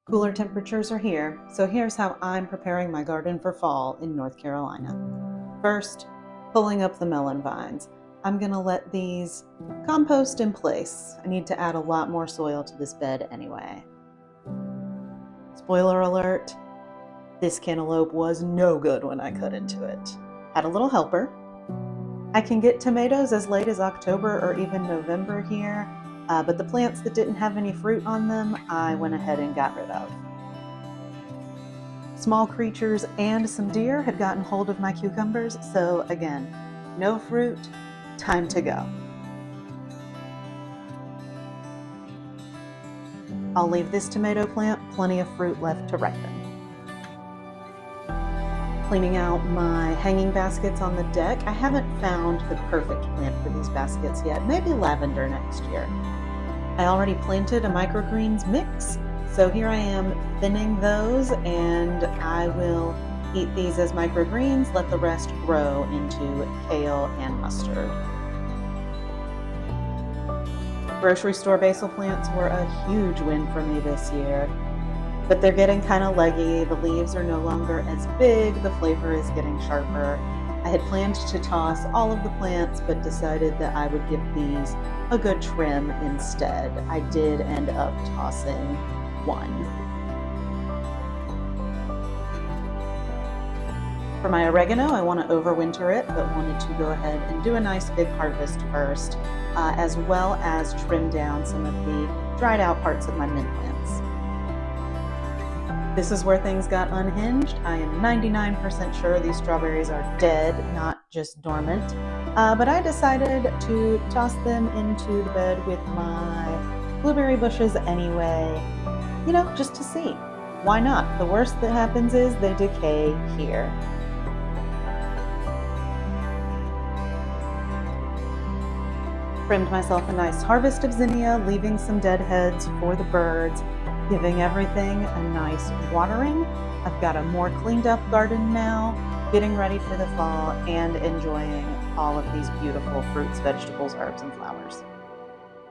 Cooler temperatures are here, so here's how I'm preparing my garden for fall in North Carolina. First, pulling up the melon vines. I'm gonna let these compost in place. I need to add a lot more soil to this bed anyway. Spoiler alert, this cantaloupe was no good when I cut into it. Had a little helper. I can get tomatoes as late as October or even November here, but the plants that didn't have any fruit on them, I went ahead and got rid of. Small creatures and some deer had gotten hold of my cucumbers, so again, no fruit, time to go. I'll leave this tomato plant plenty of fruit left to ripen. Cleaning out my hanging baskets on the deck. I haven't found the perfect plant for these baskets yet, maybe lavender next year. I already planted a microgreens mix, so here I am thinning those, and I will eat these as microgreens, let the rest grow into kale and mustard. Grocery store basil plants were a huge win for me this year, but they're getting kind of leggy. The leaves are no longer as big, the flavor is getting sharper. I had planned to toss all of the plants, but decided that I would give these a good trim instead. I did end up tossing one. For my oregano, I want to overwinter it, but wanted to go ahead and do a nice big harvest first, as well as trim down some of the dried out parts of my mint plants. This is where things got unhinged. I am 99% sure these strawberries are dead, not just dormant. But I decided to toss them into the bed with my blueberry bushes anyway, just to see. Why not? The worst that happens is they decay here. Trimmed myself a nice harvest of zinnia, leaving some dead heads for the birds, giving everything a nice watering. I've got a more cleaned up garden now, getting ready for the fall and enjoying all of these beautiful fruits, vegetables, herbs, and flowers.